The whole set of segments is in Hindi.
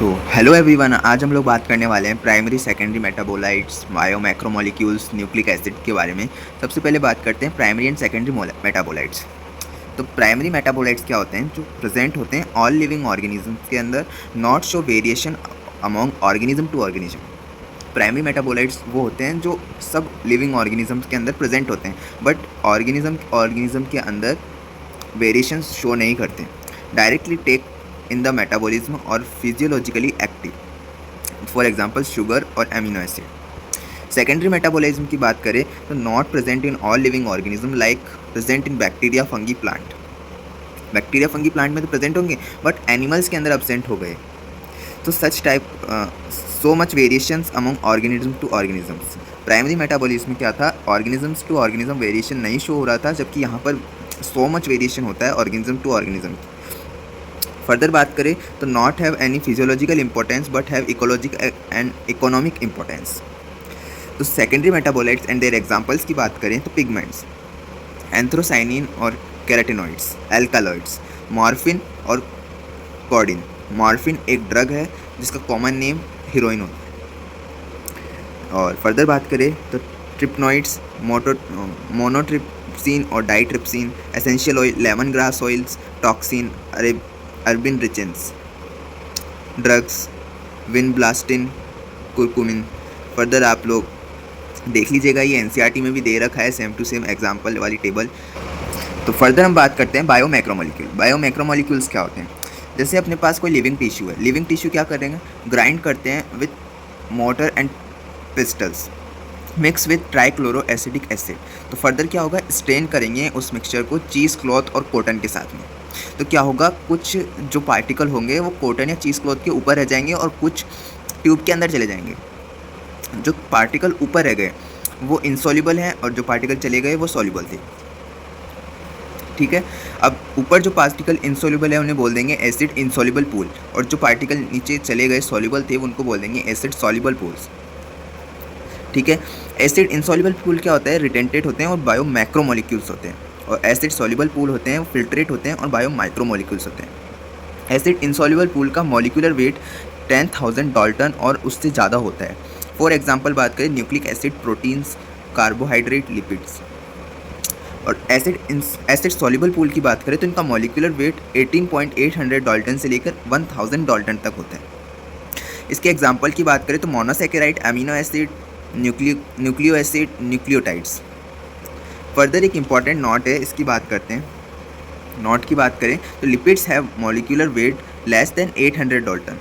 तो हेलो एवरीवन, आज हम लोग बात करने वाले हैं primary secondary metabolites, bio macromolecules, nucleic acid के बारे में। सबसे पहले बात करते हैं प्राइमरी एंड सेकेंडरी मेटाबोलाइट्स। तो प्राइमरी मेटाबोलाइट्स क्या होते हैं? जो प्रेजेंट होते हैं ऑल लिविंग ऑर्गेनिजम्स के अंदर, not show variation among organism to organism. Primary metabolites वो होते हैं जो सब लिविंग ऑर्गेनिजम्स के अंदर प्रेजेंट होते हैं, बट ऑर्गेनिज्म के अंदर वेरिएशंस शो नहीं करते, directly take in the metabolism और physiologically active, for example sugar और एमिनो एसिड। सेकेंडरी मेटाबॉलिज्म की बात करें तो not present in all living organism, like present in bacteria, fungi, plant. Bacteria fungi plant में तो प्रेजेंट होंगे, बट एनिमल्स के अंदर एब्सेंट हो गए। तो such type so much variations among organism to organisms. Primary metabolism क्या था? ऑर्गेनिजम्स टू ऑर्गेनिज्म वेरिएशन नहीं शो हो रहा था, जबकि यहाँ पर सो मच वेरिएशन होता है ऑर्गेनिज्म टू ऑर्गेनिज्म। फर्दर बात करें तो not have any physiological importance but have ecologic and economic importance. तो secondary metabolites and their examples की बात करें तो पिगमेंट्स, एंथ्रोसाइनिन और केराटिनॉइड्स, एल्कालॉइड्स, मॉर्फिन और कोडिन। मॉर्फिन एक ड्रग है जिसका कॉमन नेम हीरोइन होता है। और फर्दर बात करें तो ट्रिप्नोइड्स, मोनोट्रिप्सिन और diterpenes, essential oil, lemon grass oils, toxin, अर्बिनरिचेंस, ड्रग्स, विनब्लास्टिन, कुरकुमिन। फर्दर आप लोग देख लीजिएगा, ये एनसीईआरटी में भी दे रखा है सेम टू सेम एग्जाम्पल वाली टेबल। तो फर्दर हम बात करते हैं बायो मैक्रोमोलिक्यूल। बायो मैक्रोमोलिक्यूल्स क्या होते हैं? जैसे अपने पास कोई लिविंग टिश्यू है, लिविंग टिश्यू क्या करेंगे? ग्राइंड करते हैं with motor and pistols, mix with trichloro acidic acid. तो फर्दर क्या होगा? स्ट्रेन करेंगे उस मिक्सचर को चीज़ क्लॉथ और कॉटन के साथ में। तो क्या होगा? कुछ जो पार्टिकल होंगे वो कॉटन या चीज़ क्लॉथ के ऊपर रह जाएंगे और कुछ ट्यूब के अंदर चले जाएंगे। जो पार्टिकल ऊपर रह गए वो इनसॉल्युबल हैं और जो पार्टिकल चले गए वो सॉल्युबल थे। ठीक है, अब ऊपर जो पार्टिकल इनसॉल्युबल है उन्हें बोल देंगे एसिड इनसॉल्युबल पूल, और जो पार्टिकल नीचे चले गए सॉल्युबल थे उनको बोल देंगे एसिड सॉल्युबल पूल्स। ठीक है, एसिड इनसॉल्युबल पूल क्या होता है? रिटेंटेड होते हैं और बायो मैक्रोमोलिक्यूल्स होते हैं, और एसिड सॉल्युबल पूल होते हैं वो फिल्ट्रेट होते हैं और बायो माइक्रोमोलिक्यूल्स होते हैं। एसिड इनसॉल्युबल पूल का मॉलिक्यूलर वेट 10,000 डाल्टन और उससे ज़्यादा होता है। फॉर एग्जांपल बात करें nucleic acid, proteins, carbohydrate, lipids. और एसिड सॉल्युबल पूल की बात करें तो इनका मॉलिक्यूलर वेट 18.800 डाल्टन से लेकर 1000 डाल्टन तक होता है। इसके एग्जांपल की बात करें तो monosaccharide, amino acid, nucleo acid, nucleotides. Further एक इम्पॉर्टेंट नॉट है, इसकी बात करते हैं। नॉट की बात करें तो lipids have molecular weight less than 800 Dalton,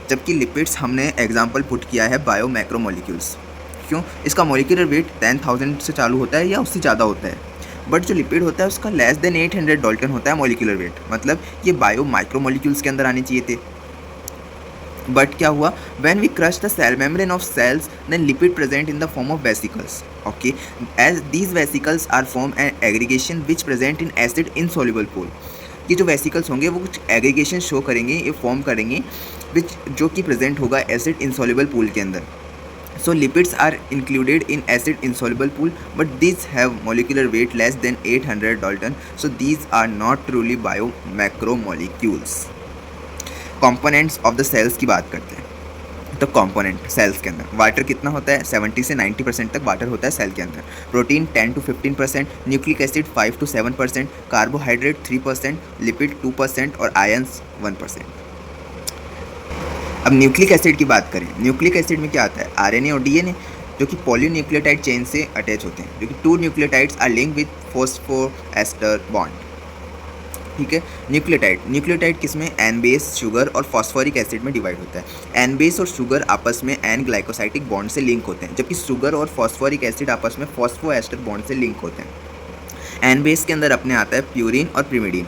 जबकि लिपिड्स हमने एग्जांपल पुट किया है बायो मैक्रोमोलिक्यूल्स। क्यों? इसका मॉलिक्यूलर वेट 10,000 से चालू होता है या उससे ज़्यादा होता है, बट जो लिपिड होता है उसका लेस देन 800 डाल्टन होता है मॉलिक्यूलर वेट। मतलब ये बायो माइक्रोमोलिक्यूल्स के अंदर आने चाहिए थे। बट क्या हुआ? when we crush the cell membrane of cells, then lipid present in the form of vesicles. Okay, as these vesicles are form an aggregation which present in acid insoluble pool. ये जो वेसिकल्स होंगे वो कुछ एग्रीगेशन शो करेंगे, ये फॉर्म करेंगे विच जो कि प्रेजेंट होगा एसिड इंसॉल्युबल पूल के अंदर। So lipids are included in acid insoluble pool, but these have molecular weight less than 800 dalton, so these are not truly bio macromolecules. Components of the cells की बात करते हैं। तो कंपोनेंट सेल्स के अंदर वाटर कितना होता है? 70 से 90% तक वाटर होता है सेल के अंदर। Protein 10 to 15%, nucleic acid 5 to 7%, carbohydrate 3%, lipid 2% और आयंस 1%। अब न्यूक्लिक एसिड की बात करें, न्यूक्लिक एसिड में क्या आता है? आरएनए और डीएनए, जो कि पॉलीन्यूक्लियोटाइड चेन से अटैच होते हैं, जो कि 2 nucleotides are linked with phosphoester bond. ठीक है, न्यूक्लियोटाइड किसमें? एन बेस, शुगर और फॉस्फोरिक एसिड में डिवाइड होता है। एन बेस और शुगर आपस में एन ग्लाइकोसाइटिक बॉन्ड से लिंक होते हैं, जबकि शुगर और फॉस्फोरिक एसिड आपस में फॉस्फोएस्टर बॉन्ड से लिंक होते हैं। एन बेस के अंदर अपने आता है प्यूरिन और प्रिमिडीन।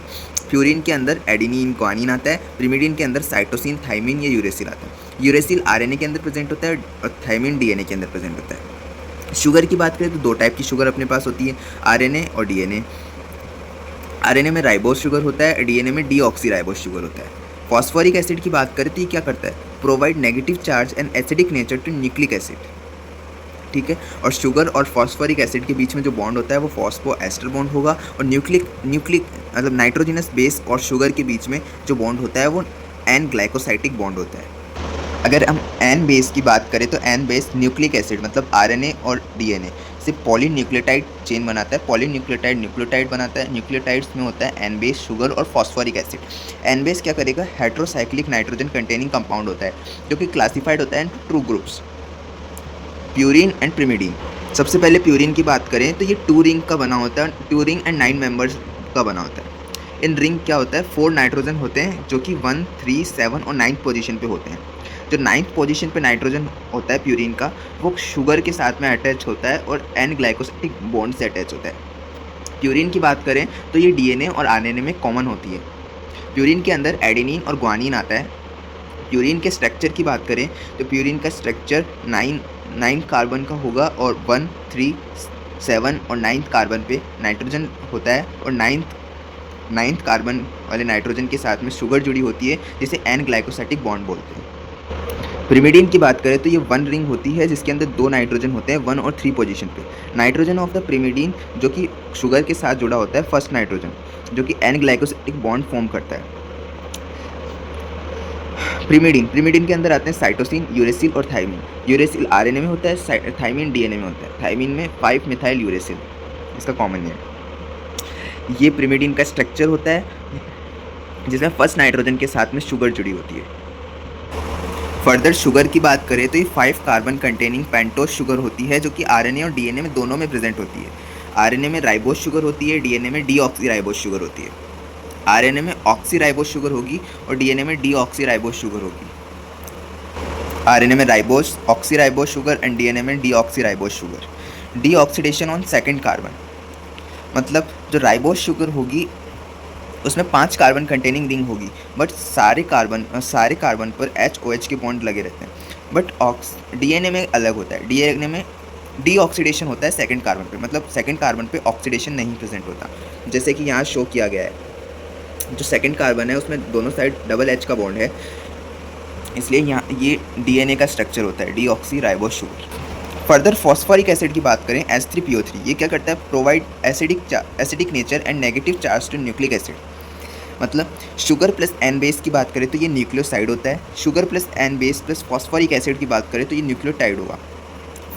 प्यूरिन के अंदर एडिनिन, ग्वानिन आता है। प्रिमिडीन के अंदर साइटोसिन, थाइमिन या यूरेसिल आता है। यूरेसिल आरएनए के अंदर प्रेजेंट होता है और थाइमिन डीएनए के अंदर प्रेजेंट होता है। शुगर की बात करें तो 2 टाइप की शुगर अपने पास होती है, आरएनए और डीएनए। आरएनए में राइबोस शुगर होता है, डीएनए में डीऑक्सी राइबोस शुगर होता है। फॉस्फोरिक एसिड की बात करें तो ये क्या करता है? Provide negative charge and acidic nature to nucleic acid. ठीक है, और शुगर और फॉस्फोरिक एसिड के बीच में जो बॉन्ड होता है वो फॉस्फोएस्टर बॉन्ड होगा, और न्यूक्लिक मतलब नाइट्रोजनस बेस और शुगर के बीच में जो बॉन्ड होता है वो एन ग्लाइकोसाइटिक बॉन्ड होता है। अगर हम एन बेस की बात करें तो एन बेस न्यूक्लिक एसिड मतलब आरएनए और डीएनए से पॉलीन्यूक्लियोटाइड चेन बनाता है। पॉलीन्यूक्लियोटाइड न्यूक्लियोटाइड बनाता है। न्यूक्लियोटाइड्स में होता है एन बेस, शुगर और फॉस्फोरिक एसिड। एन बेस क्या करेगा, हेट्रोसाइक्लिक नाइट्रोजन कंटेनिंग कंपाउंड होता है जो कि क्लासिफाइड होता है इन टू ग्रुप्स, प्यूरिन एंड प्रिमिडीन। सबसे पहले प्यूरिन की बात करें तो ये 2 रिंग का बना होता है, 2 रिंग एंड 9 मेंबर्स का बना होता है। इन रिंग क्या होता है, 4 नाइट्रोजन होते हैं जो कि 1, 3, 7 और 9th पोजीशन पे होते हैं। जो 9th पोजीशन पे नाइट्रोजन होता है प्यूरिन का, वो शुगर के साथ में अटैच होता है और एन ग्लाइकोसाइटिक बॉन्ड से अटैच होता है। प्यूरिन की बात करें तो ये डीएनए और आरएनए में कॉमन होती है। प्यूरिन के अंदर एडेनिन और ग्वानिन आता है। प्यूरिन के स्ट्रक्चर की बात करें तो प्यूरिन का स्ट्रक्चर 9 कार्बन का होगा और 1, 3, 7 और 9th कार्बन पे नाइट्रोजन होता है और 9th कार्बन वाले नाइट्रोजन के साथ में शुगर जुड़ी होती है जिसे एन ग्लाइकोसाइटिक बॉन्ड बोलते हैं। प्रिमिडीन की बात करें तो ये 1 रिंग होती है जिसके अंदर 2 नाइट्रोजन होते हैं 1 और 3 पोजीशन पे। नाइट्रोजन ऑफ द प्रिमिडीन जो कि शुगर के साथ जुड़ा होता है, फर्स्ट नाइट्रोजन जो कि एन ग्लाइकोसाइटिक बॉन्ड फॉर्म करता है। प्रिमिडीन के अंदर आते हैं साइटोसिन, यूरेसिल और थाइमिन। यूरेसिल आरएनए में होता है, थाइमिन डीएनए में होता है। थाइमिन में 5 मिथाइल यूरेसिल इसका कॉमन है। ये प्रिमिडीन का स्ट्रक्चर होता है जिसमें फर्स्ट नाइट्रोजन के साथ में शुगर जुड़ी होती है। फर्दर शुगर की बात करें तो ये 5 कार्बन कंटेनिंग पेंटोज शुगर होती है जो कि आरएनए और डीएनए में दोनों में प्रेजेंट होती है। आरएनए में राइबोज शुगर होती है, डीएनए में डीऑक्सीराइबोज शुगर होती है। आरएनए में ऑक्सीराइबोज शुगर होगी और डीएनए में डीऑक्सीराइबोज शुगर होगी। आरएनए में ribose, oxyribose sugar and DNA में deoxyribose sugar. Deoxidation on second carbon मतलब जो राइबोज शुगर होगी उसमें 5 कार्बन कंटेनिंग रिंग होगी, बट सारे कार्बन पर HOH के बॉन्ड लगे रहते हैं। बट डीएनए में अलग होता है। डीएनए में डीऑक्सीडेशन होता है सेकंड कार्बन पे, मतलब सेकंड कार्बन पे ऑक्सीडेशन नहीं प्रेजेंट होता, जैसे कि यहाँ शो किया गया है। जो सेकंड कार्बन है उसमें दोनों साइड डबल H का बॉन्ड है, इसलिए यहाँ ये डीएनए का स्ट्रक्चर होता है deoxyribose sugar. Further phosphoric acid की बात करें, H3PO3, ये क्या करता है, provide acidic nature and negative charge to nucleic acid. मतलब शुगर प्लस एन बेस की बात करें तो ये न्यूक्लियोसाइड होता है। Sugar plus N base plus phosphoric acid की बात करें तो ये न्यूक्लियोटाइड होगा।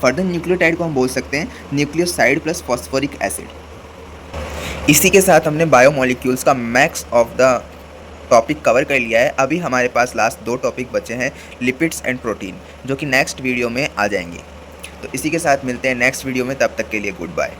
फर्दर न्यूक्लियोटाइड को हम बोल सकते हैं न्यूक्लियोसाइड प्लस फॉस्फोरिक एसिड। इसी के साथ हमने बायोमोलिक्यूल्स का max of the topic cover कर लिया है। अभी हमारे पास लास्ट 2 टॉपिक बचे हैं, लिपिड्स एंड प्रोटीन, जो कि नेक्स्ट वीडियो में आ जाएंगे। तो इसी के साथ मिलते हैं नेक्स्ट वीडियो में, तब तक के लिए गुड बाय।